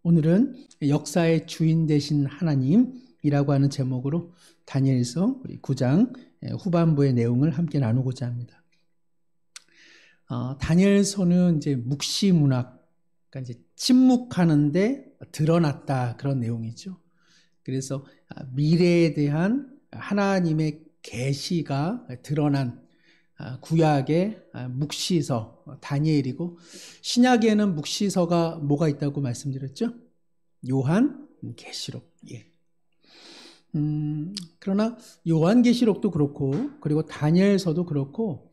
오늘은 역사의 주인 되신 하나님이라고 하는 제목으로 다니엘서 우리 9장 후반부의 내용을 함께 나누고자 합니다. 다니엘서는 이제 묵시문학, 그러니까 이제 침묵하는데 드러났다 그런 내용이죠. 그래서 미래에 대한 하나님의 계시가 드러난 구약의 묵시서 다니엘이고, 신약에는 묵시서가 뭐가 있다고 말씀드렸죠? 요한 계시록. 그러나 요한 계시록도 그렇고, 그리고 다니엘서도 그렇고,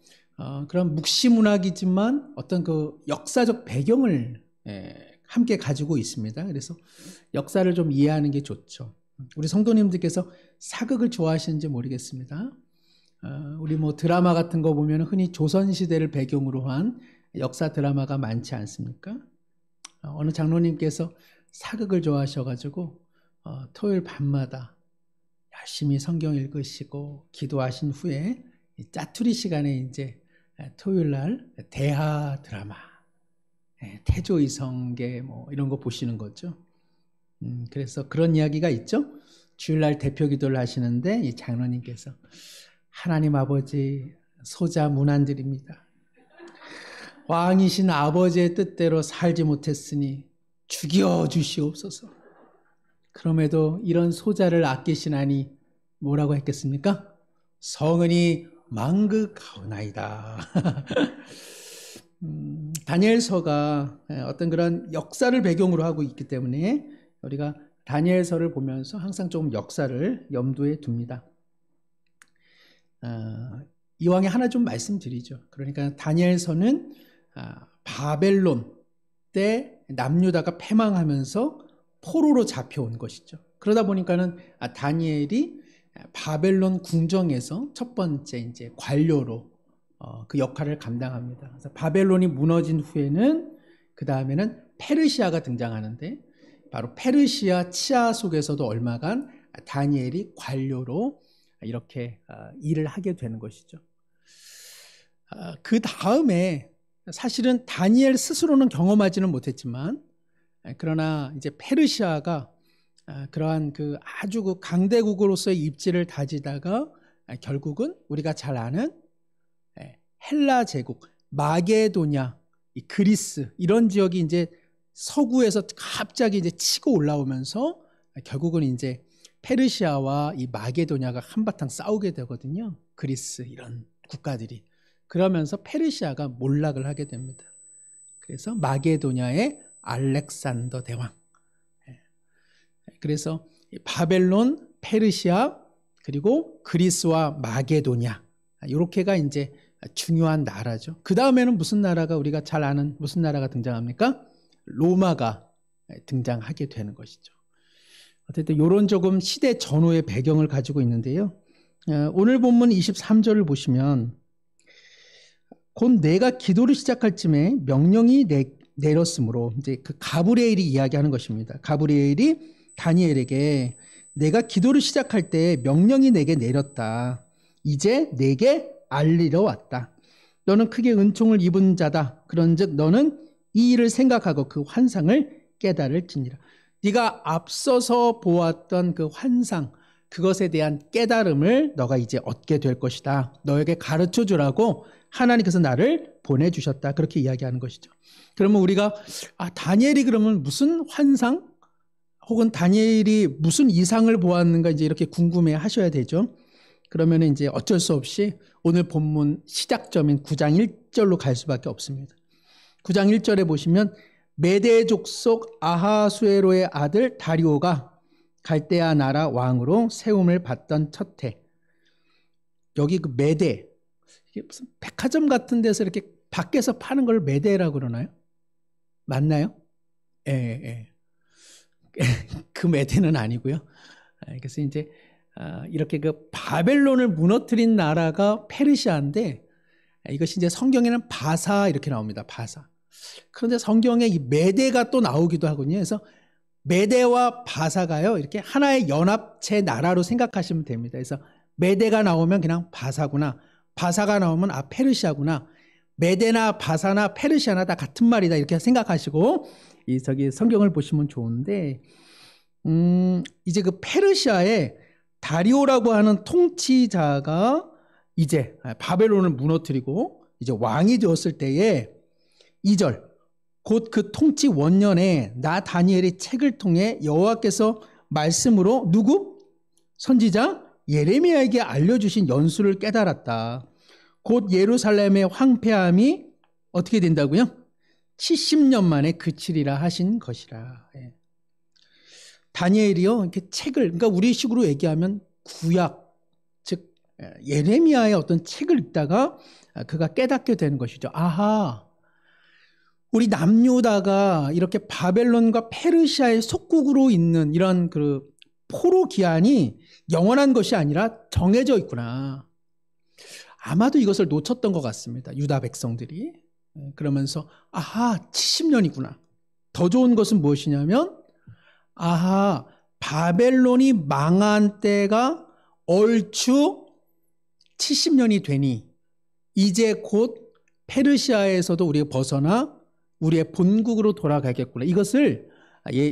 그런 묵시 문학이지만 어떤 그 역사적 배경을 함께 가지고 있습니다. 그래서 역사를 좀 이해하는 게 좋죠. 우리 성도님들께서 사극을 좋아하시는지 모르겠습니다. 우리 드라마 같은 거 보면 흔히 조선시대를 배경으로 한 역사 드라마가 많지 않습니까? 어느 장로님께서 사극을 좋아하셔가지고 토요일 밤마다 열심히 성경 읽으시고 기도하신 후에 짜투리 시간에 이제 토요일 날 대하 드라마, 태조이성계 이런 거 보시는 거죠. 그래서 그런 이야기가 있죠. 주일날 대표 기도를 하시는데 이 장로님께서 하나님 아버지, 소자 문안드립니다. 왕이신 아버지의 뜻대로 살지 못했으니 죽여주시옵소서. 그럼에도 이런 소자를 아끼시나니 뭐라고 했겠습니까? 성은이 망극하오나이다. 다니엘서가 어떤 그런 역사를 배경으로 하고 있기 때문에 우리가 다니엘서를 보면서 항상 조금 역사를 염두에 둡니다. 이왕에 하나 좀 말씀드리죠. 그러니까 다니엘서는 바벨론 때 남유다가 패망하면서 포로로 잡혀온 것이죠. 그러다 보니까는 다니엘이 바벨론 궁정에서 첫 번째 이제 관료로 그 역할을 감당합니다. 그래서 바벨론이 무너진 후에는 그 다음에는 페르시아가 등장하는데, 바로 페르시아 치하 속에서도 얼마간 다니엘이 관료로 이렇게 일을 하게 되는 것이죠. 그 다음에 사실은 다니엘 스스로는 경험하지는 못했지만, 그러나 이제 페르시아가 그러한 그 아주 그 강대국으로서의 입지를 다지다가 결국은 우리가 잘 아는 헬라 제국, 마게도냐, 그리스 이런 지역이 이제 서구에서 갑자기 이제 치고 올라오면서 결국은 이제 페르시아와 이 마게도냐가 한바탕 싸우게 되거든요. 그리스 이런 국가들이. 그러면서 페르시아가 몰락을 하게 됩니다. 그래서 마게도냐의 알렉산더 대왕. 그래서 바벨론, 페르시아, 그리고 그리스와 마게도냐, 이렇게가 이제 중요한 나라죠. 그 다음에는 무슨 나라가, 우리가 잘 아는 무슨 나라가 등장합니까? 로마가 등장하게 되는 것이죠. 어쨌든 이런 조금 시대 전후의 배경을 가지고 있는데요. 오늘 본문 23절을 보시면, 곧 내가 기도를 시작할 쯤에 명령이 내렸으므로, 이제 그 가브리엘이 이야기하는 것입니다. 가브리엘이 다니엘에게 내가 기도를 시작할 때 명령이 내게 내렸다. 이제 내게 알리러 왔다. 너는 크게 은총을 입은 자다. 그런즉 너는 이 일을 생각하고 그 환상을 깨달을지니라. 네가 앞서서 보았던 그 환상, 그것에 대한 깨달음을 너가 이제 얻게 될 것이다. 너에게 가르쳐 주라고 하나님께서 나를 보내주셨다. 그렇게 이야기하는 것이죠. 그러면 우리가 다니엘이 그러면 무슨 환상 혹은 다니엘이 무슨 이상을 보았는가 이제 이렇게 궁금해 하셔야 되죠. 그러면 이제 어쩔 수 없이 오늘 본문 시작점인 9장 1절로 갈 수밖에 없습니다. 9장 1절에 보시면, 메대 족속 아하수에로의 아들 다리오가 갈대아 나라 왕으로 세움을 받던 첫 해. 여기 그 메대, 이게 무슨 백화점 같은 데서 이렇게 밖에서 파는 걸 메대라고 그러나요? 맞나요? 예. 그 메대는 아니고요. 그래서 이제 이렇게 그 바벨론을 무너뜨린 나라가 페르시아인데, 이것이 이제 성경에는 바사 이렇게 나옵니다. 바사. 그런데 성경에 이 메대가 또 나오기도 하거든요. 그래서 메대와 바사가요, 이렇게 하나의 연합체 나라로 생각하시면 됩니다. 그래서 메대가 나오면 그냥 바사구나, 바사가 나오면 페르시아구나, 메대나 바사나 페르시아나 다 같은 말이다 이렇게 생각하시고, 저기 성경을 보시면 좋은데, 이제 그 페르시아의 다리오라고 하는 통치자가 이제 바벨론을 무너뜨리고 이제 왕이 되었을 때에 2절, 곧 그 통치 원년에 나 다니엘의 책을 통해 여호와께서 말씀으로 누구? 선지자 예레미야에게 알려주신 연수를 깨달았다. 곧 예루살렘의 황폐함이 어떻게 된다고요? 70년 만에 그치리라 하신 것이라. 다니엘이요, 이렇게 책을, 그러니까 우리식으로 얘기하면 구약, 즉 예레미야의 어떤 책을 읽다가 그가 깨닫게 되는 것이죠. 아하, 우리 남유다가 이렇게 바벨론과 페르시아의 속국으로 있는 이런 그 포로 기한이 영원한 것이 아니라 정해져 있구나. 아마도 이것을 놓쳤던 것 같습니다. 유다 백성들이. 그러면서 아하, 70년이구나. 더 좋은 것은 무엇이냐면 아하, 바벨론이 망한 때가 얼추 70년이 되니 이제 곧 페르시아에서도 우리가 벗어나 우리의 본국으로 돌아가겠구나. 이것을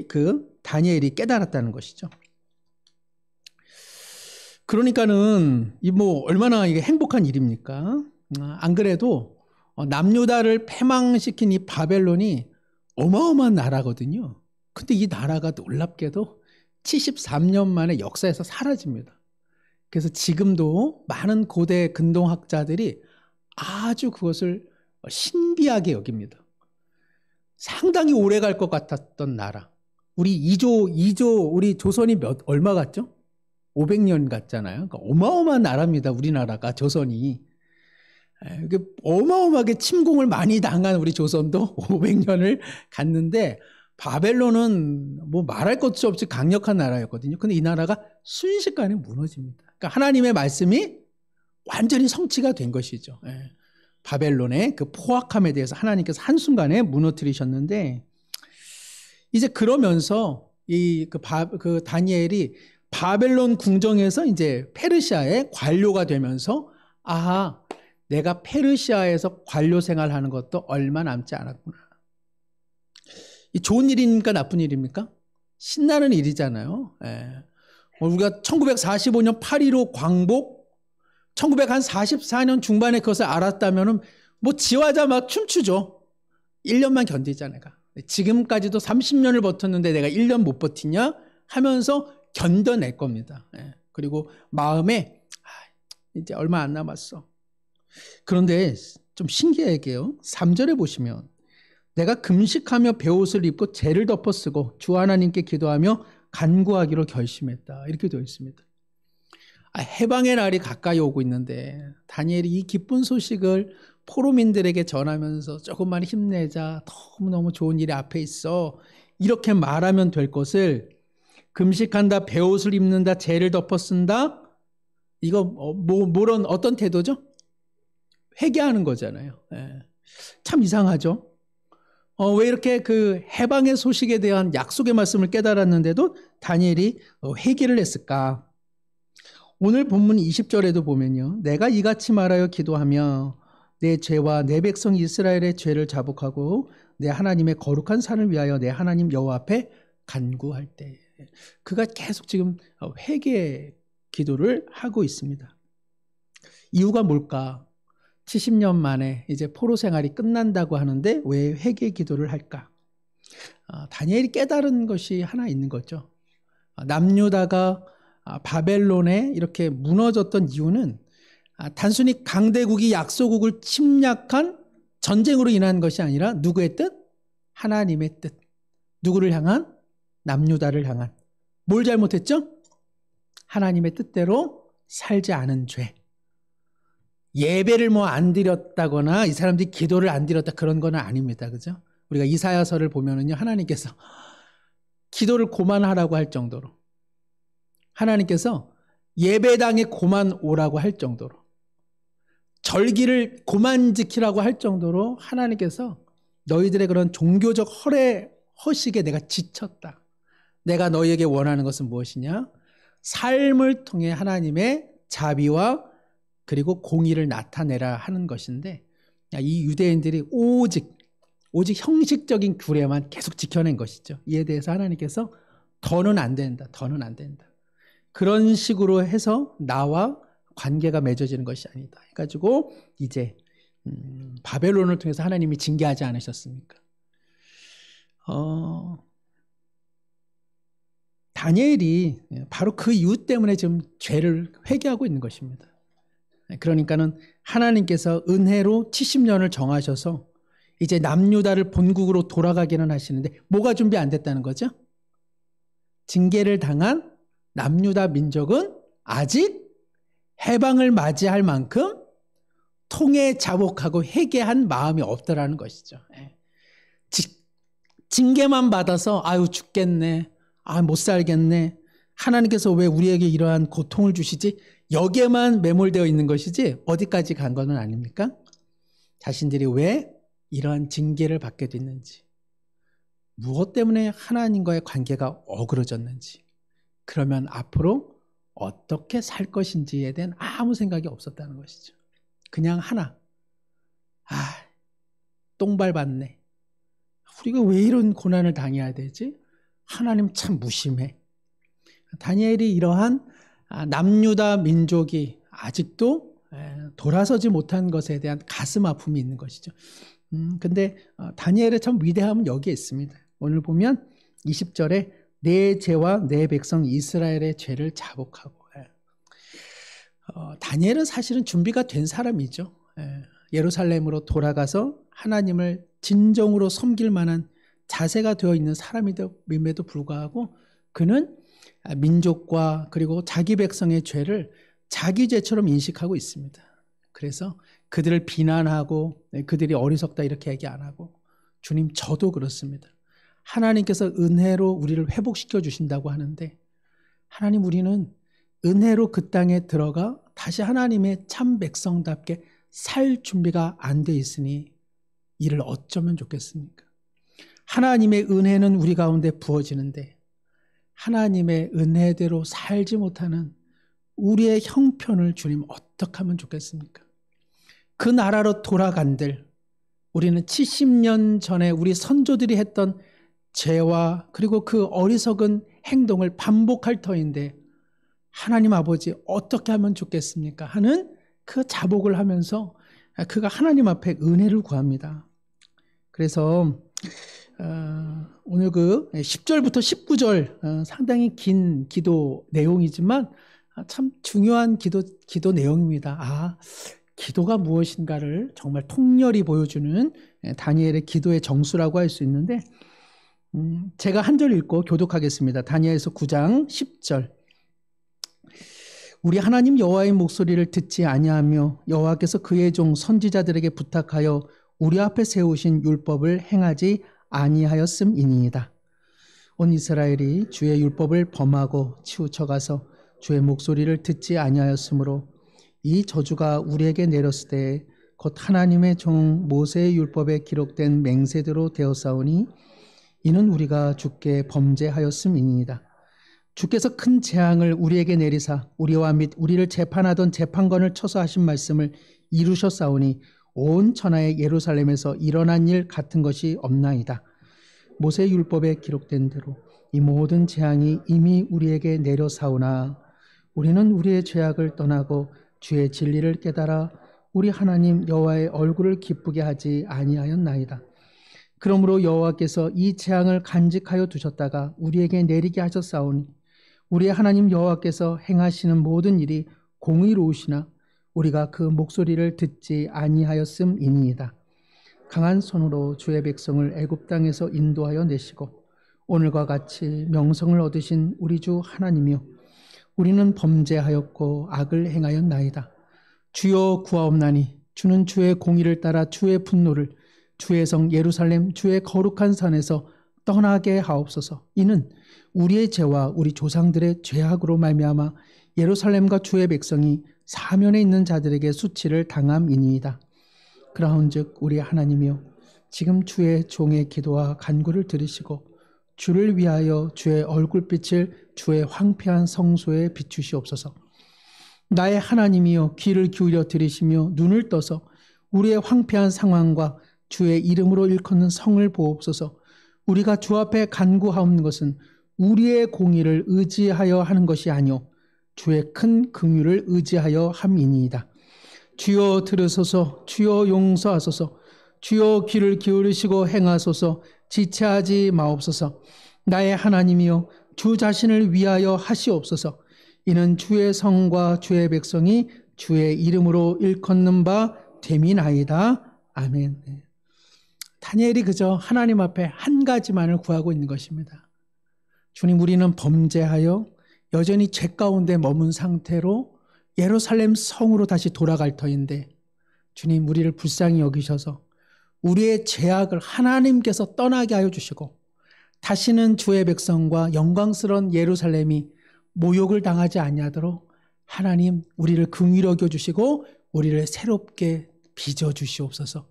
그 다니엘이 깨달았다는 것이죠. 그러니까는 이 뭐 얼마나 이게 행복한 일입니까? 안 그래도 남유다를 패망시킨 이 바벨론이 어마어마한 나라거든요. 근데 이 나라가 놀랍게도 73년 만에 역사에서 사라집니다. 그래서 지금도 많은 고대 근동학자들이 아주 그것을 신비하게 여깁니다. 상당히 오래 갈 것 같았던 나라. 우리 2조, 우리 조선이 얼마 갔죠? 500년 갔잖아요. 그러니까 어마어마한 나라입니다. 우리나라가, 조선이. 어마어마하게 침공을 많이 당한 우리 조선도 500년을 갔는데 바벨론은 뭐 말할 것도 없이 강력한 나라였거든요. 근데 이 나라가 순식간에 무너집니다. 그러니까 하나님의 말씀이 완전히 성취가 된 것이죠. 바벨론의 그 포악함에 대해서 하나님께서 한순간에 무너뜨리셨는데 이제 그러면서 그 다니엘이 바벨론 궁정에서 이제 페르시아의 관료가 되면서 아하, 내가 페르시아에서 관료 생활하는 것도 얼마 남지 않았구나. 이 좋은 일입니까? 나쁜 일입니까? 신나는 일이잖아요. 우리가 1945년 8.15 광복, 1944년 중반에 그것을 알았다면 뭐 지화자 막 춤추죠. 1년만 견디자 내가. 지금까지도 30년을 버텼는데 내가 1년 못 버티냐 하면서 견뎌낼 겁니다. 그리고 마음에 이제 얼마 안 남았어. 그런데 좀 신기하게요. 3절에 보시면 내가 금식하며 베옷을 입고 재를 덮어 쓰고 주 하나님께 기도하며 간구하기로 결심했다. 이렇게 되어 있습니다. 해방의 날이 가까이 오고 있는데 다니엘이 이 기쁜 소식을 포로민들에게 전하면서 조금만 힘내자. 너무너무 좋은 일이 앞에 있어. 이렇게 말하면 될 것을 금식한다, 베옷을 입는다, 재를 덮어 쓴다. 이거 뭐런 어떤 태도죠? 회개하는 거잖아요. 참 이상하죠? 왜 이렇게 그 해방의 소식에 대한 약속의 말씀을 깨달았는데도 다니엘이 회개를 했을까? 오늘 본문 20절에도 보면요. 내가 이같이 말하여 기도하며 내 죄와 내 백성 이스라엘의 죄를 자복하고 내 하나님의 거룩한 산을 위하여 내 하나님 여호와 앞에 간구할 때 그가 계속 지금 회개 기도를 하고 있습니다. 이유가 뭘까? 70년 만에 이제 포로 생활이 끝난다고 하는데 왜 회개 기도를 할까? 다니엘이 깨달은 것이 하나 있는 거죠. 남유다가 바벨론에 이렇게 무너졌던 이유는 단순히 강대국이 약소국을 침략한 전쟁으로 인한 것이 아니라 누구의 뜻? 하나님의 뜻. 누구를 향한? 남유다를 향한. 뭘 잘못했죠? 하나님의 뜻대로 살지 않은 죄. 예배를 뭐 안 드렸다거나 이 사람들이 기도를 안 드렸다 그런 건 아닙니다. 그죠? 우리가 이사야서를 보면은요, 하나님께서 기도를 고만하라고 할 정도로, 하나님께서 예배당에 고만 오라고 할 정도로, 절기를 고만 지키라고 할 정도로 하나님께서 너희들의 그런 종교적 허식에 내가 지쳤다. 내가 너희에게 원하는 것은 무엇이냐? 삶을 통해 하나님의 자비와 그리고 공의를 나타내라 하는 것인데, 이 유대인들이 오직 오직 형식적인 규례만 계속 지켜낸 것이죠. 이에 대해서 하나님께서 더는 안 된다. 더는 안 된다. 그런 식으로 해서 나와 관계가 맺어지는 것이 아니다. 해가지고 이제 바벨론을 통해서 하나님이 징계하지 않으셨습니까? 다니엘이 바로 그 이유 때문에 지금 죄를 회개하고 있는 것입니다. 그러니까는 하나님께서 은혜로 70년을 정하셔서 이제 남유다를 본국으로 돌아가기는 하시는데 뭐가 준비 안 됐다는 거죠? 징계를 당한 남유다 민족은 아직 해방을 맞이할 만큼 통해 자복하고 회개한 마음이 없더라는 것이죠. 징계만 받아서 아유 죽겠네, 못 살겠네, 하나님께서 왜 우리에게 이러한 고통을 주시지? 여기에만 매몰되어 있는 것이지 어디까지 간 건 아닙니까? 자신들이 왜 이러한 징계를 받게 됐는지, 무엇 때문에 하나님과의 관계가 어그러졌는지, 그러면 앞으로 어떻게 살 것인지에 대한 아무 생각이 없었다는 것이죠. 그냥 하나, 똥 밟았네. 우리가 왜 이런 고난을 당해야 되지? 하나님 참 무심해. 다니엘이 이러한 남유다 민족이 아직도 돌아서지 못한 것에 대한 가슴 아픔이 있는 것이죠. 근데 다니엘의 참 위대함은 여기에 있습니다. 오늘 보면 20절에 내 죄와 내 백성 이스라엘의 죄를 자복하고, 다니엘은 사실은 준비가 된 사람이죠. 예루살렘으로 돌아가서 하나님을 진정으로 섬길 만한 자세가 되어 있는 사람임에도 불구하고 그는 민족과 그리고 자기 백성의 죄를 자기 죄처럼 인식하고 있습니다. 그래서 그들을 비난하고 그들이 어리석다 이렇게 얘기 안 하고, 주님 저도 그렇습니다. 하나님께서 은혜로 우리를 회복시켜 주신다고 하는데, 하나님 우리는 은혜로 그 땅에 들어가 다시 하나님의 참 백성답게 살 준비가 안 돼 있으니 이를 어쩌면 좋겠습니까? 하나님의 은혜는 우리 가운데 부어지는데 하나님의 은혜대로 살지 못하는 우리의 형편을 주님 어떻게 하면 좋겠습니까? 그 나라로 돌아간들 우리는 70년 전에 우리 선조들이 했던 죄와 그리고 그 어리석은 행동을 반복할 터인데 하나님 아버지 어떻게 하면 좋겠습니까? 하는 그 자복을 하면서 그가 하나님 앞에 은혜를 구합니다. 그래서 오늘 그 10절부터 19절 상당히 긴 기도 내용이지만 참 중요한 기도 내용입니다. 기도가 무엇인가를 정말 통렬히 보여주는 다니엘의 기도의 정수라고 할 수 있는데, 제가 한 절 읽고 교독하겠습니다. 다니엘서 9장 10절. 우리 하나님 여호와의 목소리를 듣지 아니하며 여호와께서 그의 종 선지자들에게 부탁하여 우리 앞에 세우신 율법을 행하지 아니하였음이니이다. 온 이스라엘이 주의 율법을 범하고 치우쳐가서 주의 목소리를 듣지 아니하였으므로 이 저주가 우리에게 내렸을 때 곧 하나님의 종 모세의 율법에 기록된 맹세대로 되었사오니 이는 우리가 주께 범죄하였음이니이다. 주께서 큰 재앙을 우리에게 내리사 우리와 및 우리를 재판하던 재판관을 쳐서 하신 말씀을 이루셨사오니 온 천하의 예루살렘에서 일어난 일 같은 것이 없나이다. 모세 율법에 기록된 대로 이 모든 재앙이 이미 우리에게 내려사오나 우리는 우리의 죄악을 떠나고 주의 진리를 깨달아 우리 하나님 여호와의 얼굴을 기쁘게 하지 아니하였나이다. 그러므로 여호와께서 이 재앙을 간직하여 두셨다가 우리에게 내리게 하셨사오니 우리의 하나님 여호와께서 행하시는 모든 일이 공의로우시나 우리가 그 목소리를 듣지 아니하였음이니이다. 강한 손으로 주의 백성을 애굽 땅에서 인도하여 내시고 오늘과 같이 명성을 얻으신 우리 주 하나님이여, 우리는 범죄하였고 악을 행하였나이다. 주여 구하옵나니 주는 주의 공의를 따라 주의 분노를 주의 성 예루살렘 주의 거룩한 산에서 떠나게 하옵소서. 이는 우리의 죄와 우리 조상들의 죄악으로 말미암아 예루살렘과 주의 백성이 사면에 있는 자들에게 수치를 당함이니이다. 그러한즉 우리 하나님이여, 지금 주의 종의 기도와 간구를 들으시고 주를 위하여 주의 얼굴빛을 주의 황폐한 성소에 비추시옵소서. 나의 하나님이여, 귀를 기울여 들으시며 눈을 떠서 우리의 황폐한 상황과 주의 이름으로 일컫는 성을 보옵소서. 우리가 주 앞에 간구하옵는 것은 우리의 공의를 의지하여 하는 것이 아니오 주의 큰 긍휼을 의지하여 함이니이다. 주여 들으소서. 주여 용서하소서. 주여 귀를 기울이시고 행하소서. 지체하지 마옵소서. 나의 하나님이여 주 자신을 위하여 하시옵소서. 이는 주의 성과 주의 백성이 주의 이름으로 일컫는 바 됨이나이다. 아멘. 다니엘이 그저 하나님 앞에 한 가지만을 구하고 있는 것입니다. 주님, 우리는 범죄하여 여전히 죄 가운데 머문 상태로 예루살렘 성으로 다시 돌아갈 터인데 주님, 우리를 불쌍히 여기셔서 우리의 죄악을 하나님께서 떠나게 하여 주시고 다시는 주의 백성과 영광스러운 예루살렘이 모욕을 당하지 아니하도록 하나님 우리를 긍휼히 여겨 주시고 우리를 새롭게 빚어 주시옵소서.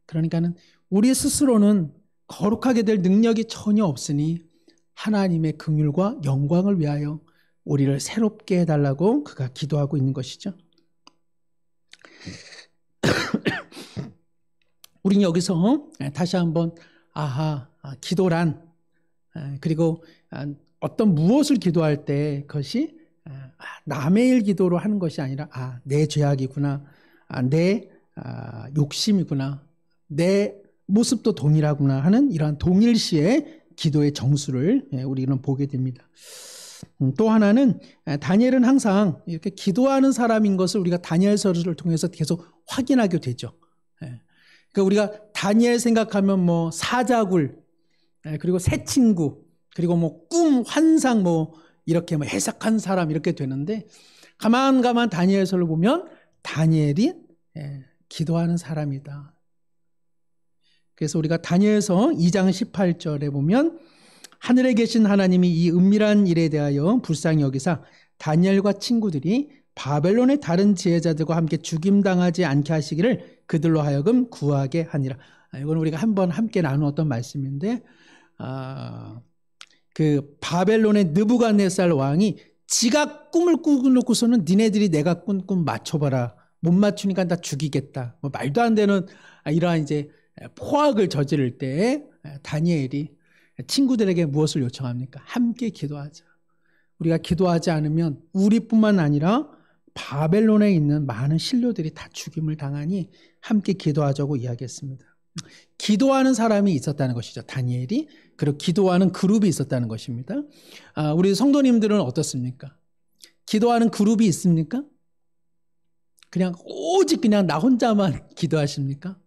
그러니까는 우리 스스로는 거룩하게 될 능력이 전혀 없으니 하나님의 긍휼과 영광을 위하여 우리를 새롭게 해달라고 그가 기도하고 있는 것이죠. 우리는 여기서 다시 한번 기도란 그리고 어떤 무엇을 기도할 때 그것이 남의 일 기도로 하는 것이 아니라 내 죄악이구나, 내 욕심이구나, 내 모습도 동일하구나 하는 이러한 동일시의 기도의 정수를 우리는 보게 됩니다. 또 하나는 다니엘은 항상 이렇게 기도하는 사람인 것을 우리가 다니엘서를 통해서 계속 확인하게 되죠. 그러니까 우리가 다니엘 생각하면 뭐 사자굴, 그리고 새 친구, 그리고 뭐 꿈, 환상 뭐 이렇게 뭐 해석한 사람 이렇게 되는데 가만 다니엘서를 보면 다니엘이 기도하는 사람이다. 그래서 우리가 다니엘서 2장 18절에 보면 하늘에 계신 하나님이 이 은밀한 일에 대하여 불쌍히 여기사 다니엘과 친구들이 바벨론의 다른 지혜자들과 함께 죽임당하지 않게 하시기를 그들로 하여금 구하게 하니라. 이건 우리가 한번 함께 나누었던 말씀인데 그 바벨론의 느부갓네살 왕이 지가 꿈을 꾸고서는 니네들이 내가 꾼 꿈 맞춰봐라. 못 맞추니까 다 죽이겠다. 뭐 말도 안 되는 이러한 이제 포악을 저지를 때 다니엘이 친구들에게 무엇을 요청합니까? 함께 기도하자. 우리가 기도하지 않으면 우리뿐만 아니라 바벨론에 있는 많은 신료들이 다 죽임을 당하니 함께 기도하자고 이야기했습니다. 기도하는 사람이 있었다는 것이죠. 다니엘이. 그리고 기도하는 그룹이 있었다는 것입니다. 우리 성도님들은 어떻습니까? 기도하는 그룹이 있습니까? 그냥 오직 그냥 나 혼자만 기도하십니까?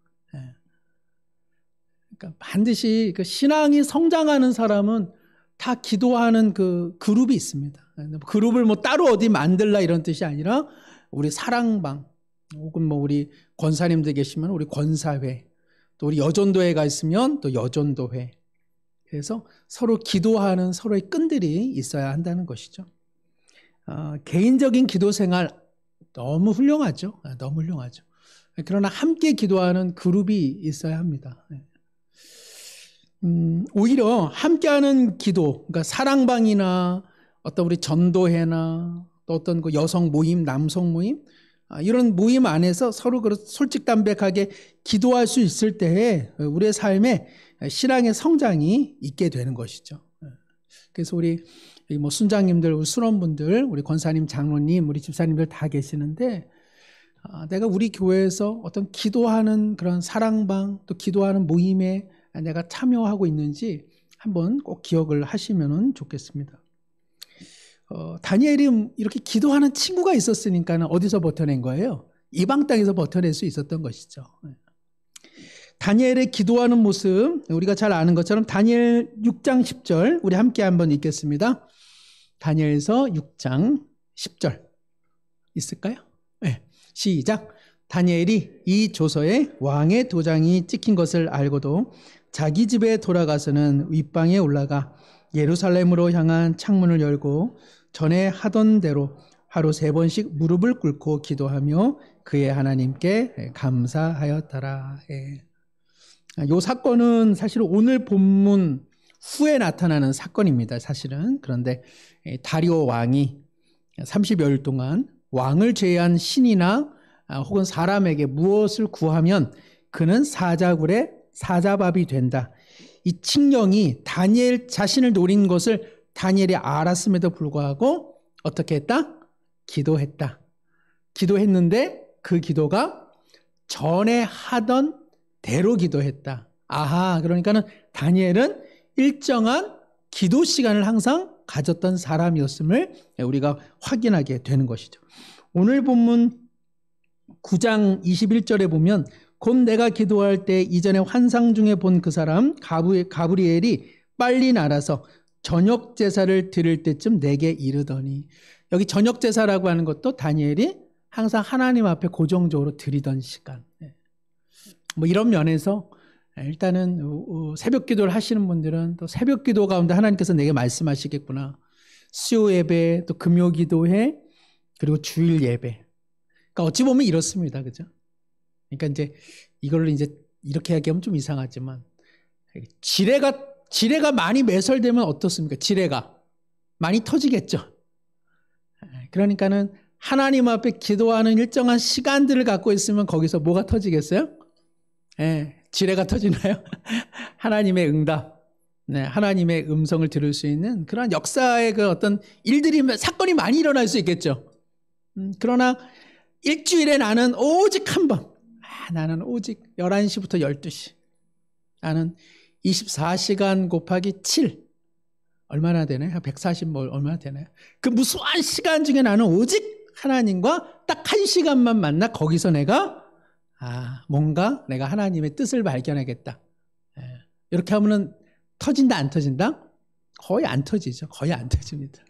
그러니까 반드시 그 신앙이 성장하는 사람은 다 기도하는 그 그룹이 있습니다. 그룹을 뭐 따로 어디 만들라 이런 뜻이 아니라 우리 사랑방 혹은 뭐 우리 권사님들 계시면 우리 권사회, 또 우리 여전도회가 있으면 또 여전도회. 그래서 서로 기도하는 서로의 끈들이 있어야 한다는 것이죠. 개인적인 기도 생활 너무 훌륭하죠. 너무 훌륭하죠. 그러나 함께 기도하는 그룹이 있어야 합니다. 오히려 함께하는 기도, 그러니까 사랑방이나 어떤 우리 전도회나 또 어떤 그 여성 모임, 남성 모임 이런 모임 안에서 서로 솔직담백하게 기도할 수 있을 때에 우리의 삶에 신앙의 성장이 있게 되는 것이죠. 그래서 우리 뭐 순장님들, 우리 순원분들, 우리 권사님, 장로님, 우리 집사님들 다 계시는데 내가 우리 교회에서 어떤 기도하는 그런 사랑방 또 기도하는 모임에 내가 참여하고 있는지 한번 꼭 기억을 하시면 좋겠습니다. 다니엘이 이렇게 기도하는 친구가 있었으니까 어디서 버텨낸 거예요? 이방 땅에서 버텨낼 수 있었던 것이죠. 다니엘의 기도하는 모습 우리가 잘 아는 것처럼 다니엘 6장 10절 우리 함께 한번 읽겠습니다. 다니엘서 6장 10절 있을까요? 네. 시작. 다니엘이 이 조서에 왕의 도장이 찍힌 것을 알고도 자기 집에 돌아가서는 윗방에 올라가 예루살렘으로 향한 창문을 열고 전에 하던 대로 하루 3번씩 무릎을 꿇고 기도하며 그의 하나님께 감사하였더라. 이 사건은 사실 오늘 본문 후에 나타나는 사건입니다. 사실은. 그런데 다리오 왕이 30여일 동안 왕을 제외한 신이나 혹은 사람에게 무엇을 구하면 그는 사자굴의 사자밥이 된다. 이 칙령이 다니엘 자신을 노린 것을 다니엘이 알았음에도 불구하고 어떻게 했다? 기도했다. 기도했는데 그 기도가 전에 하던 대로 기도했다. 아하, 그러니까는 다니엘은 일정한 기도 시간을 항상 가졌던 사람이었음을 우리가 확인하게 되는 것이죠. 오늘 본문 9장 21절에 보면 곧 내가 기도할 때 이전에 환상 중에 본 그 사람 가브리엘이 빨리 날아서 저녁 제사를 드릴 때쯤 내게 이르더니, 여기 저녁 제사라고 하는 것도 다니엘이 항상 하나님 앞에 고정적으로 드리던 시간. 뭐 이런 면에서 일단은 새벽 기도를 하시는 분들은 또 새벽 기도 가운데 하나님께서 내게 말씀하시겠구나. 수요 예배, 또 금요 기도회, 그리고 주일 예배. 그러니까 어찌 보면 이렇습니다. 그죠? 그러니까 이제 이걸 이제 이렇게 얘기하면 좀 이상하지만 지뢰가 많이 매설되면 어떻습니까? 지뢰가 많이 터지겠죠. 그러니까는 하나님 앞에 기도하는 일정한 시간들을 갖고 있으면 거기서 뭐가 터지겠어요? 지뢰가 터지나요? 하나님의 응답, 하나님의 음성을 들을 수 있는 그런 역사의 그 어떤 일들이, 사건이 많이 일어날 수 있겠죠. 그러나 일주일에 나는 오직 한 번, 나는 오직 11시부터 12시, 나는 24시간 곱하기 7, 얼마나 되나요? 140 뭐 얼마나 되나요? 그 무수한 시간 중에 나는 오직 하나님과 딱 1시간만 만나 거기서 내가 뭔가 내가 하나님의 뜻을 발견하겠다. 이렇게 하면은 터진다 안 터진다? 거의 안 터지죠. 거의 안 터집니다.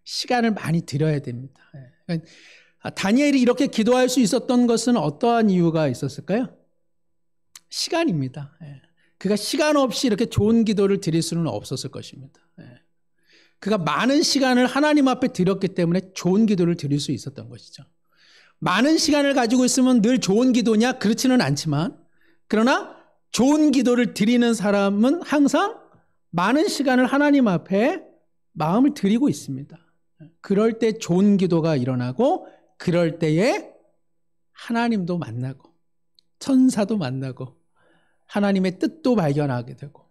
시간을 많이 들여야 됩니다. 다니엘이 이렇게 기도할 수 있었던 것은 어떠한 이유가 있었을까요? 시간입니다. 그가 시간 없이 이렇게 좋은 기도를 드릴 수는 없었을 것입니다. 그가 많은 시간을 하나님 앞에 드렸기 때문에 좋은 기도를 드릴 수 있었던 것이죠. 많은 시간을 가지고 있으면 늘 좋은 기도냐? 그렇지는 않지만, 그러나 좋은 기도를 드리는 사람은 항상 많은 시간을 하나님 앞에 마음을 드리고 있습니다. 그럴 때 좋은 기도가 일어나고, 그럴 때에 하나님도 만나고 천사도 만나고 하나님의 뜻도 발견하게 되고,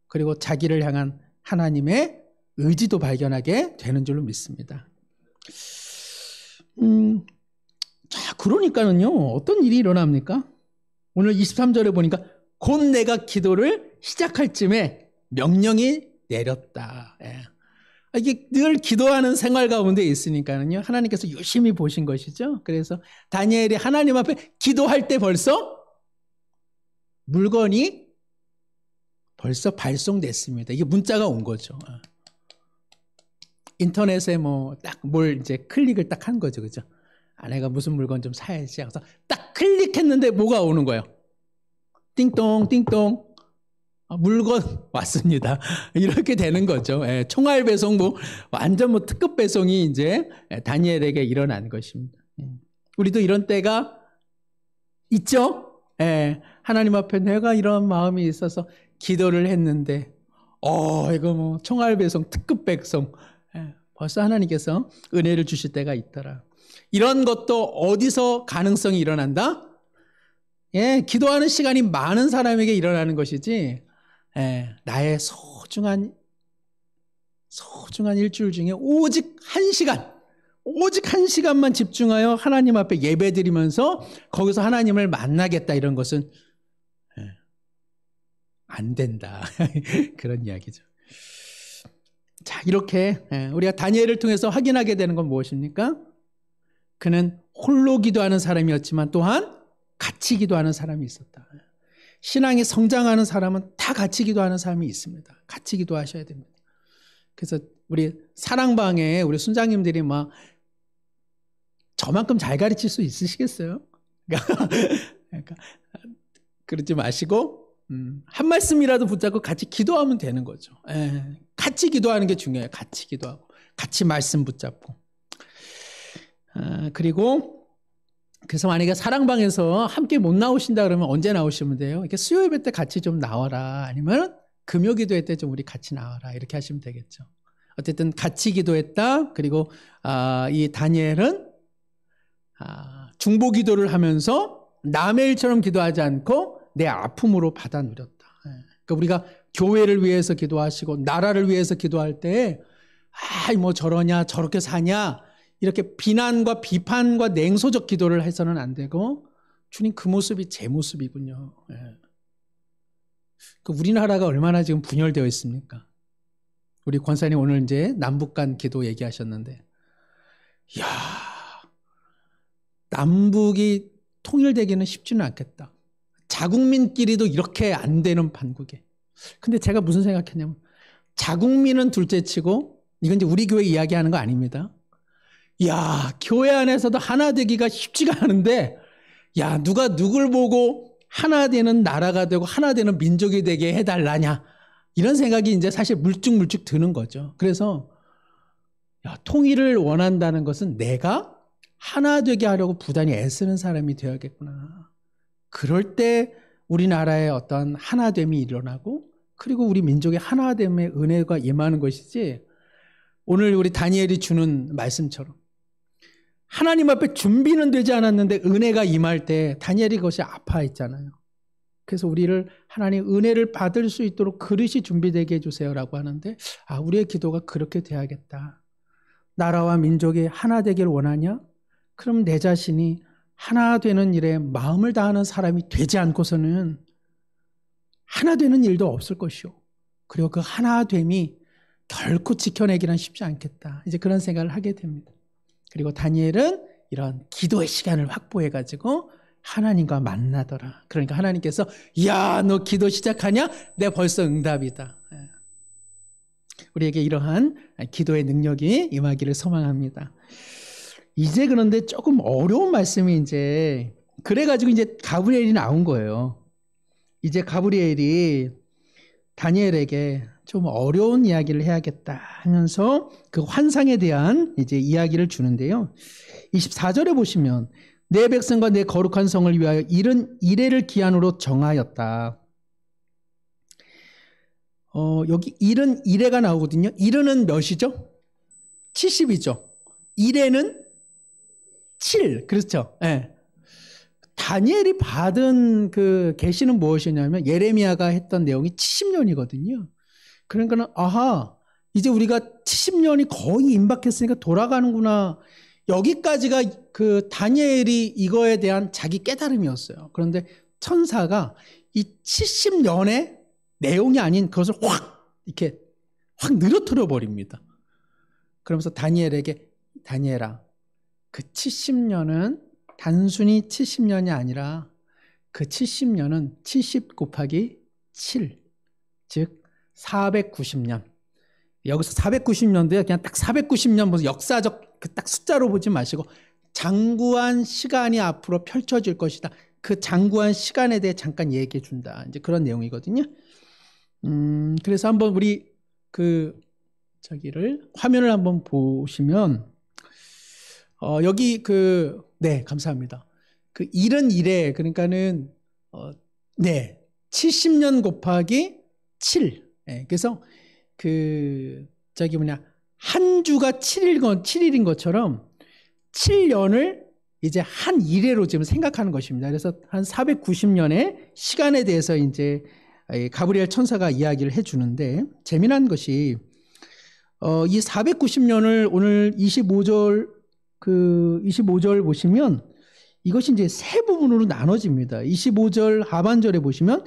그리고 자기를 향한 하나님의 의지도 발견하게 되는 줄로 믿습니다. 자, 그러니까는요, 어떤 일이 일어납니까? 오늘 23절에 보니까 곧 내가 기도를 시작할 쯤에 명령이 내렸다. 이게 늘 기도하는 생활 가운데 있으니까는요, 하나님께서 유심히 보신 것이죠. 그래서 다니엘이 하나님 앞에 기도할 때 벌써 물건이 벌써 발송됐습니다. 이게 문자가 온 거죠. 인터넷에 뭐 딱 뭘 이제 클릭을 딱 한 거죠. 그죠? 내가 무슨 물건 좀 사야지. 그래서 딱 클릭했는데 뭐가 오는 거예요? 띵동, 띵동. 물건 왔습니다. 이렇게 되는 거죠. 총알 배송, 완전 특급 배송이 이제 다니엘에게 일어난 것입니다. 우리도 이런 때가 있죠? 하나님 앞에 내가 이런 마음이 있어서 기도를 했는데, 이거 총알 배송, 특급 배송. 벌써 하나님께서 은혜를 주실 때가 있더라. 이런 것도 어디서 가능성이 일어난다? 기도하는 시간이 많은 사람에게 일어나는 것이지, 나의 소중한 일주일 중에 오직 한 시간만 집중하여 하나님 앞에 예배드리면서 거기서 하나님을 만나겠다, 이런 것은 안 된다. 그런 이야기죠. 자, 이렇게 우리가 다니엘을 통해서 확인하게 되는 건 무엇입니까? 그는 홀로 기도하는 사람이었지만 또한 같이 기도하는 사람이 있었다. 신앙이 성장하는 사람은 다 같이 기도하는 사람이 있습니다. 같이 기도하셔야 됩니다. 그래서 우리 사랑방에 우리 순장님들이 저만큼 잘 가르칠 수 있으시겠어요? 그러니까 그러지 마시고 한 말씀이라도 붙잡고 같이 기도하면 되는 거죠. 같이 기도하는 게 중요해요. 같이 기도하고 같이 말씀 붙잡고. 그리고 그래서 만약에 사랑방에서 함께 못 나오신다 그러면 언제 나오시면 돼요? 이렇게 수요 예배 때 같이 좀 나와라. 아니면 금요 기도회 때 좀 우리 같이 나와라. 이렇게 하시면 되겠죠. 어쨌든 같이 기도했다. 그리고 이 다니엘은 중보 기도를 하면서 남의 일처럼 기도하지 않고 내 아픔으로 받아 누렸다. 그러니까 우리가 교회를 위해서 기도하시고 나라를 위해서 기도할 때 뭐 저러냐 저렇게 사냐 이렇게 비난과 비판과 냉소적 기도를 해서는 안 되고 주님 그 모습이 제 모습이군요. 우리나라가 얼마나 지금 분열되어 있습니까? 우리 권사님 오늘 이제 남북 간 기도 얘기하셨는데, 이야, 남북이 통일되기는 쉽지는 않겠다. 자국민끼리도 이렇게 안 되는 판국에. 근데 제가 무슨 생각했냐면, 자국민은 둘째치고, 이건 이제 우리 교회 이야기하는 거 아닙니다. 야, 교회 안에서도 하나 되기가 쉽지가 않은데, 야, 누가 누굴 보고 하나 되는 나라가 되고 하나 되는 민족이 되게 해달라냐. 이런 생각이 이제 사실 물쭉물쭉 드는 거죠. 그래서 야, 통일을 원한다는 것은 내가 하나 되게 하려고 부단히 애쓰는 사람이 되어야겠구나. 그럴 때 우리나라의 어떤 하나됨이 일어나고 그리고 우리 민족의 하나됨의 은혜가 임하는 것이지, 오늘 우리 다니엘이 주는 말씀처럼 하나님 앞에 준비는 되지 않았는데 은혜가 임할 때 다니엘이 그것이 아파했잖아요. 그래서 우리를 하나님 은혜를 받을 수 있도록 그릇이 준비되게 해주세요라고 하는데, 우리의 기도가 그렇게 돼야겠다. 나라와 민족이 하나 되길 원하냐? 그럼 내 자신이 하나 되는 일에 마음을 다하는 사람이 되지 않고서는 하나 되는 일도 없을 것이요. 그리고 그 하나됨이 결코 지켜내기는 쉽지 않겠다. 이제 그런 생각을 하게 됩니다. 그리고 다니엘은 이런 기도의 시간을 확보해가지고 하나님과 만나더라. 그러니까 하나님께서 야, 너 기도 시작하냐? 내 벌써 응답이다. 우리에게 이러한 기도의 능력이 임하기를 소망합니다. 이제 그런데 조금 어려운 말씀이 이제 그래가지고 이제 가브리엘이 나온 거예요. 이제 가브리엘이 다니엘에게 좀 어려운 이야기를 해야겠다 하면서 그 환상에 대한 이제 이야기를 주는데요. 24절에 보시면 내 백성과 내 거룩한 성을 위하여 이른 이레를 기한으로 정하였다. 여기 이른 이레가 나오거든요. 이르는 몇이죠? 70이죠. 이레는 7. 그렇죠? 네. 다니엘이 받은 그 계시는 무엇이냐면 예레미야가 했던 내용이 70년이거든요. 그러니까는 이제 우리가 70년이 거의 임박했으니까 돌아가는구나. 여기까지가 그 다니엘이 이거에 대한 자기 깨달음이었어요. 그런데 천사가 이 70년의 내용이 아닌 그것을 이렇게 확 늘어뜨려 버립니다. 그러면서 다니엘에게, 다니엘아, 그 70년은 단순히 70년이 아니라 그 70년은 70 곱하기 7, 즉 490년. 여기서 490년도에 그냥 딱 490년 무슨 역사적 그 딱 숫자로 보지 마시고 장구한 시간이 앞으로 펼쳐질 것이다. 그 장구한 시간에 대해 잠깐 얘기해 준다. 이제 그런 내용이거든요. 그래서 한번 우리 화면을 한번 보시면 여기 네, 감사합니다. 그 일은 이래, 그러니까는 70년 곱하기 7. 네, 그래서 한 주가 7일인 것처럼 7년을 이제 한 일회로 지금 생각하는 것입니다. 그래서 한 490년의 시간에 대해서 이제 가브리엘 천사가 이야기를 해주는데, 재미난 것이 이 490년을 오늘 25절 보시면 이것이 이제 세 부분으로 나눠집니다. 25절 하반절에 보시면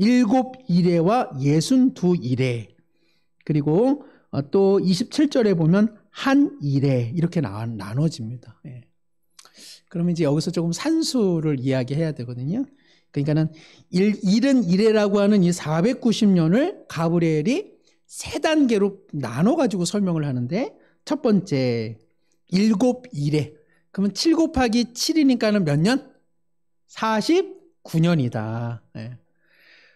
7 이레와 62 이레, 그리고 또 27절에 보면 한 이레, 이렇게 나눠집니다. 그러면 이제 여기서 조금 산수를 이야기해야 되거든요. 그러니까는 일은 이레라고 하는 이 490년을 가브리엘이 세 단계로 나눠가지고 설명을 하는데, 첫 번째 7 이레. 그러면 7 곱하기 7이니까는 몇 년? 49년이다.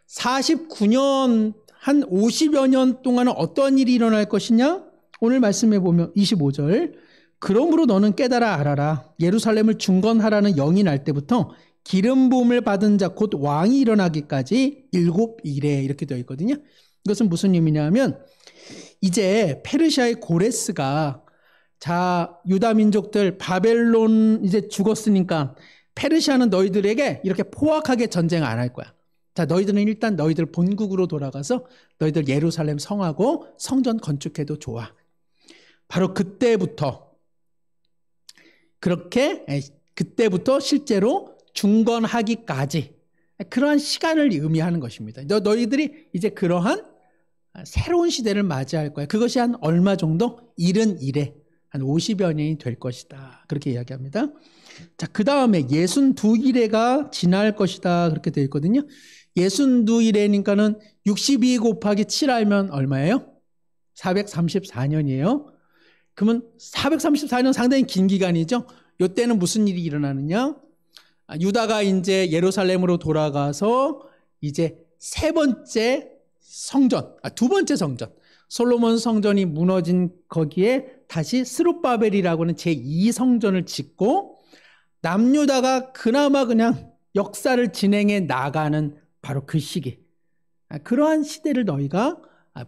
49년, 한 50여 년 동안은 어떤 일이 일어날 것이냐? 오늘 말씀해 보면 25절. 그러므로 너는 깨달아 알아라. 예루살렘을 중건하라는 영이 날 때부터 기름 부음을 받은 자 곧 왕이 일어나기까지 7 이레, 이렇게 되어 있거든요. 이것은 무슨 의미냐면 이제 페르시아의 고레스가 유다 민족들 바벨론 이제 죽었으니까 페르시아는 너희들에게 이렇게 포악하게 전쟁 안 할 거야. 자, 너희들은 일단 너희들 본국으로 돌아가서 너희들 예루살렘 성하고 성전 건축해도 좋아. 바로 그때부터 그때부터 실제로 중건하기까지 그러한 시간을 의미하는 것입니다. 너희들이 이제 그러한 새로운 시대를 맞이할 거야. 그것이 한 얼마 정도? 71에 한 50여 년이 될 것이다. 그렇게 이야기합니다. 자, 그 다음에 62일에가 지날 것이다. 그렇게 되어 있거든요. 62일에니까는 62 곱하기 7 하면 얼마예요? 434년이에요. 그러면 434년 상당히 긴 기간이죠. 이때는 무슨 일이 일어나느냐? 유다가 이제 예루살렘으로 돌아가서 이제 두 번째 성전, 솔로몬 성전이 무너진 거기에 다시 스룹바벨이라고 하는 제2성전을 짓고 남유다가 그나마 그냥 역사를 진행해 나가는 바로 그 시기. 그러한 시대를 너희가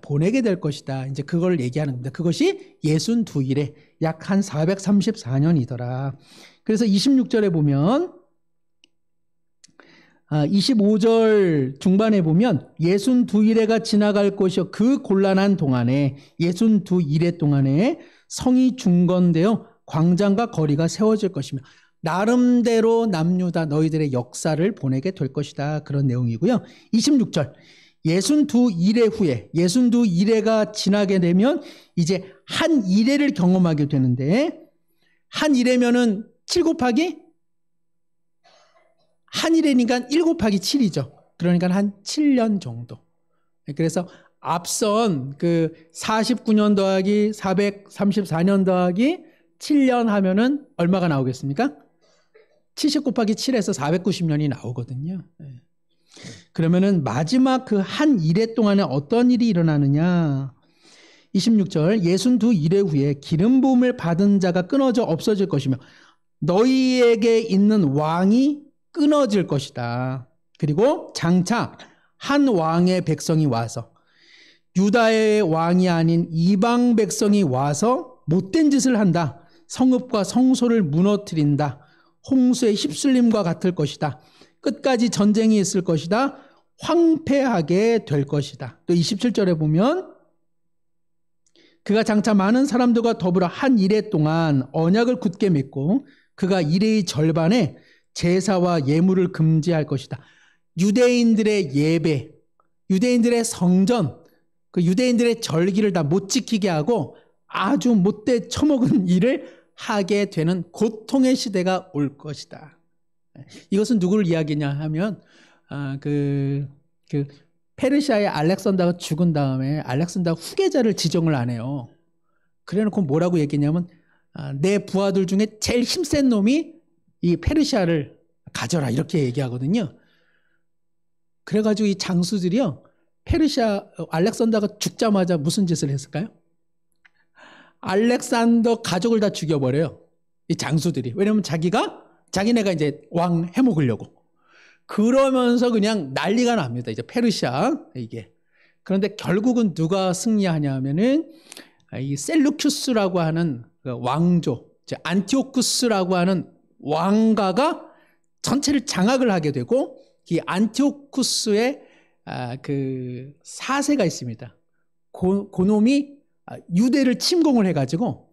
보내게 될 것이다. 이제 그걸 얘기하는 겁니다. 그것이 62일에 약 한 434년이더라. 그래서 26절에 보면 25절 중반에 보면 62일에가 지나갈 것이요 그 곤란한 동안에 62일의 동안에 성이 중건되어 광장과 거리가 세워질 것이며 나름대로 남유다 너희들의 역사를 보내게 될 것이다. 그런 내용이고요. 26절 62일의 후에 62일에가 지나게 되면 이제 한 일회를 경험하게 되는데 한 일회면은 7 곱하기 한 일회니까 1 곱하기 7이죠. 그러니까 한 7년 정도. 그래서 앞선 그 49년 더하기 434년 더하기 7년 하면은 얼마가 나오겠습니까? 70 곱하기 7에서 490년이 나오거든요. 그러면은 마지막 그 한 일회 동안에 어떤 일이 일어나느냐? 26절 62일의 후에 기름 부음을 받은 자가 끊어져 없어질 것이며 너희에게 있는 왕이 끊어질 것이다. 그리고 장차 한 왕의 백성이 와서 유다의 왕이 아닌 이방 백성이 와서 못된 짓을 한다. 성읍과 성소를 무너뜨린다. 홍수의 휩쓸림과 같을 것이다. 끝까지 전쟁이 있을 것이다. 황폐하게 될 것이다. 또 27절에 보면 그가 장차 많은 사람들과 더불어 한 일회 동안 언약을 굳게 맺고 그가 일회의 절반에 제사와 예물을 금지할 것이다. 유대인들의 예배, 유대인들의 성전, 그 유대인들의 절기를 다 못 지키게 하고 아주 못돼 처먹은 일을 하게 되는 고통의 시대가 올 것이다. 이것은 누구를 이야기냐 하면 페르시아의 알렉산더가 죽은 다음에 알렉산더 후계자를 지정을 안 해요. 그래놓고 뭐라고 얘기했냐면 내 부하들 중에 제일 힘센 놈이 이 페르시아를 가져라 이렇게 얘기하거든요. 그래가지고 이 장수들이요 알렉산더가 죽자마자 무슨 짓을 했을까요? 알렉산더 가족을 다 죽여버려요. 이 장수들이. 왜냐면 자기네가 이제 왕 해먹으려고. 그러면서 그냥 난리가 납니다. 이제 페르시아 이게. 그런데 결국은 누가 승리하냐 하면은 이 셀루큐스라고 하는 그 왕조, 안티오쿠스라고 하는 왕가가 전체를 장악을 하게 되고 이 안티오쿠스의 그 사세가 있습니다. 그놈이 유대를 침공을 해가지고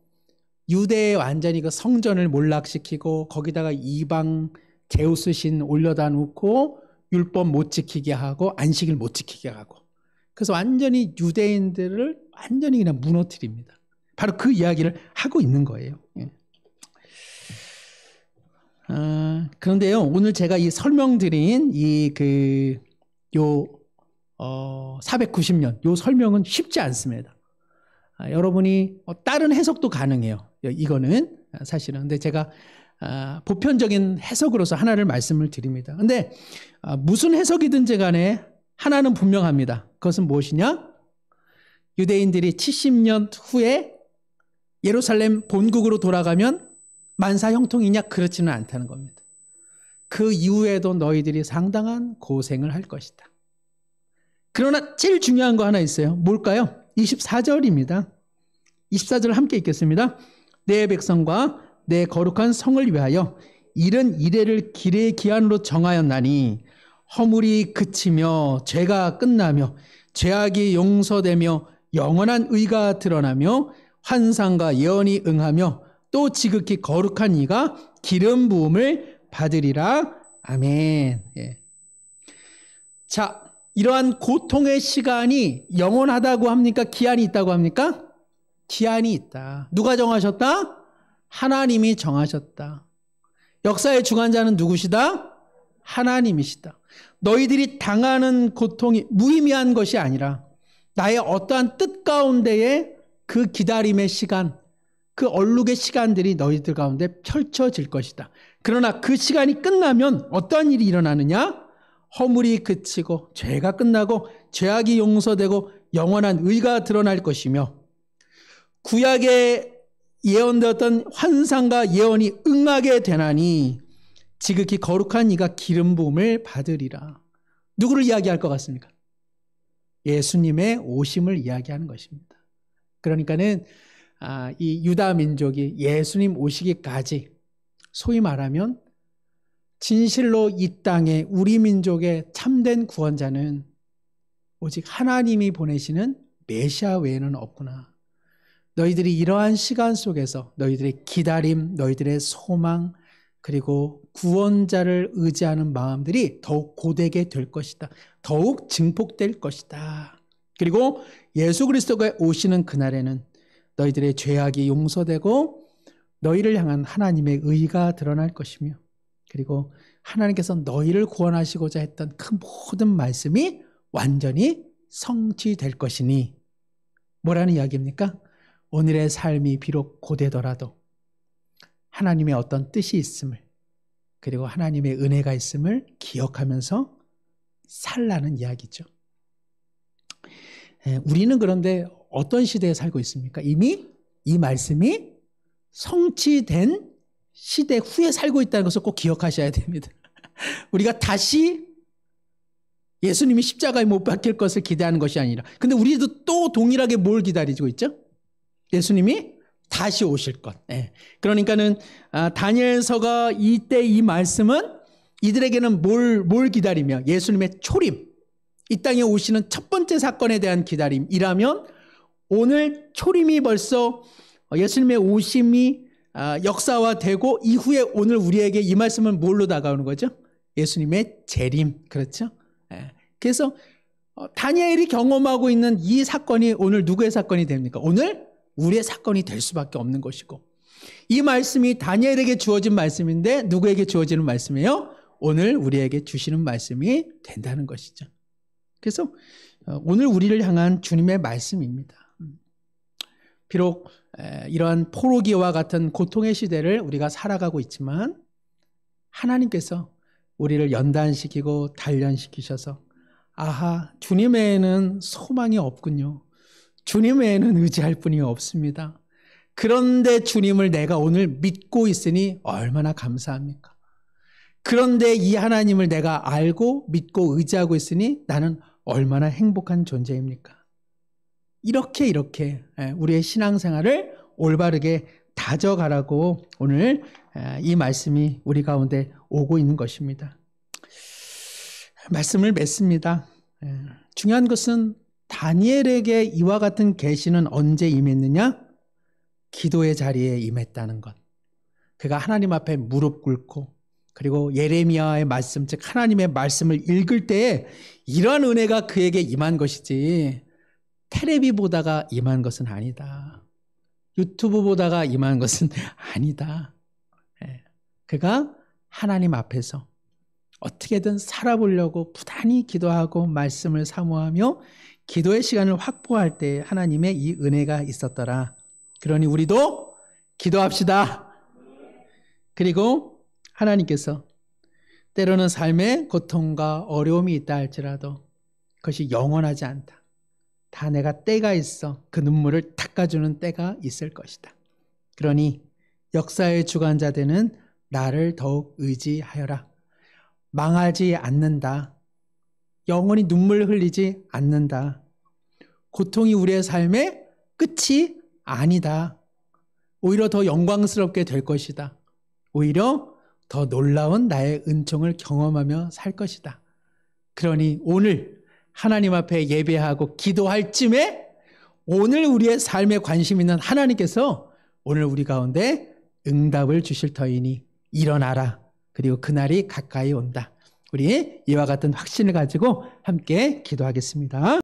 유대에 완전히 그 성전을 몰락시키고 거기다가 이방 제우스 신 올려다 놓고 율법 못 지키게 하고 안식일 못 지키게 하고 그래서 완전히 유대인들을 완전히 그냥 무너뜨립니다. 바로 그 이야기를 하고 있는 거예요. 그런데요, 오늘 제가 이 설명드린 490년 요 설명은 쉽지 않습니다. 여러분이 다른 해석도 가능해요. 이거는 사실은. 근데 제가 보편적인 해석으로서 하나를 말씀을 드립니다. 근데 무슨 해석이든지 간에 하나는 분명합니다. 그것은 무엇이냐? 유대인들이 70년 후에 예루살렘 본국으로 돌아가면 만사 형통이냐? 그렇지는 않다는 겁니다. 그 이후에도 너희들이 상당한 고생을 할 것이다. 그러나 제일 중요한 거 하나 있어요. 뭘까요? 24절입니다. 24절 함께 읽겠습니다. 내 백성과 내 거룩한 성을 위하여 이른 이래를 길의 기한으로 정하였나니 허물이 그치며 죄가 끝나며 죄악이 용서되며 영원한 의가 드러나며 환상과 예언이 응하며 또 지극히 거룩한 이가 기름 부음을 받으리라. 아멘. 예. 자, 이러한 고통의 시간이 영원하다고 합니까? 기한이 있다고 합니까? 기한이 있다. 누가 정하셨다? 하나님이 정하셨다. 역사의 주관자는 누구시다? 하나님이시다. 너희들이 당하는 고통이 무의미한 것이 아니라 나의 어떠한 뜻 가운데에 그 기다림의 시간, 그 얼룩의 시간들이 너희들 가운데 펼쳐질 것이다. 그러나 그 시간이 끝나면 어떠한 일이 일어나느냐? 허물이 그치고 죄가 끝나고 죄악이 용서되고 영원한 의가 드러날 것이며 구약에 예언되었던 환상과 예언이 응하게 되나니 지극히 거룩한 이가 기름 부음을 받으리라. 누구를 이야기할 것 같습니까? 예수님의 오심을 이야기하는 것입니다. 그러니까는 이 유다 민족이 예수님 오시기까지 소위 말하면 진실로 이 땅에 우리 민족의 참된 구원자는 오직 하나님이 보내시는 메시아 외에는 없구나. 너희들이 이러한 시간 속에서 너희들의 기다림, 너희들의 소망, 그리고 구원자를 의지하는 마음들이 더욱 고되게 될 것이다. 더욱 증폭될 것이다. 그리고 예수 그리스도가 오시는 그날에는 너희들의 죄악이 용서되고 너희를 향한 하나님의 의가 드러날 것이며 그리고 하나님께서 너희를 구원하시고자 했던 그 모든 말씀이 완전히 성취될 것이니 뭐라는 이야기입니까? 오늘의 삶이 비록 고되더라도 하나님의 어떤 뜻이 있음을 그리고 하나님의 은혜가 있음을 기억하면서 살라는 이야기죠. 우리는 그런데 어떤 시대에 살고 있습니까? 이미 이 말씀이 성취된 시대 후에 살고 있다는 것을 꼭 기억하셔야 됩니다. 우리가 다시 예수님이 십자가에 못 박힐 것을 기대하는 것이 아니라 근데 우리도 또 동일하게 뭘 기다리고 있죠? 예수님이 다시 오실 것. 그러니까는 다니엘서가 이때 이 말씀은 이들에게는 뭘 기다리며 예수님의 초림, 이 땅에 오시는 첫 번째 사건에 대한 기다림이라면 오늘 초림이 벌써 예수님의 오심이 역사화되고 이후에 오늘 우리에게 이 말씀은 뭘로 다가오는 거죠? 예수님의 재림. 그렇죠? 그래서 다니엘이 경험하고 있는 이 사건이 오늘 누구의 사건이 됩니까? 오늘 우리의 사건이 될 수밖에 없는 것이고 이 말씀이 다니엘에게 주어진 말씀인데 누구에게 주어지는 말씀이에요? 오늘 우리에게 주시는 말씀이 된다는 것이죠. 그래서 오늘 우리를 향한 주님의 말씀입니다. 비록 이러한 포로기와 같은 고통의 시대를 우리가 살아가고 있지만 하나님께서 우리를 연단시키고 단련시키셔서 아하, 주님 외에는 소망이 없군요. 주님 외에는 의지할 분이 없습니다. 그런데 주님을 내가 오늘 믿고 있으니 얼마나 감사합니까? 그런데 이 하나님을 내가 알고 믿고 의지하고 있으니 나는 얼마나 행복한 존재입니까? 이렇게 우리의 신앙생활을 올바르게 다져가라고 오늘 이 말씀이 우리 가운데 오고 있는 것입니다. 말씀을 맺습니다. 중요한 것은 다니엘에게 이와 같은 계시는 언제 임했느냐? 기도의 자리에 임했다는 것. 그가 하나님 앞에 무릎 꿇고 그리고 예레미야의 말씀, 즉 하나님의 말씀을 읽을 때에 이러한 은혜가 그에게 임한 것이지 텔레비 보다가 임한 것은 아니다. 유튜브 보다가 임한 것은 아니다. 그가 하나님 앞에서 어떻게든 살아보려고 부단히 기도하고 말씀을 사모하며 기도의 시간을 확보할 때 하나님의 이 은혜가 있었더라. 그러니 우리도 기도합시다. 그리고 하나님께서 때로는 삶에 고통과 어려움이 있다 할지라도 그것이 영원하지 않다. 다 내가 때가 있어 그 눈물을 닦아주는 때가 있을 것이다. 그러니 역사의 주관자 되는 나를 더욱 의지하여라. 망하지 않는다. 영원히 눈물 흘리지 않는다. 고통이 우리의 삶의 끝이 아니다. 오히려 더 영광스럽게 될 것이다. 오히려 더 놀라운 나의 은총을 경험하며 살 것이다. 그러니 오늘 하나님 앞에 예배하고 기도할 쯤에 오늘 우리의 삶에 관심 있는 하나님께서 오늘 우리 가운데 응답을 주실 터이니 일어나라. 그리고 그날이 가까이 온다. 우리 이와 같은 확신을 가지고 함께 기도하겠습니다.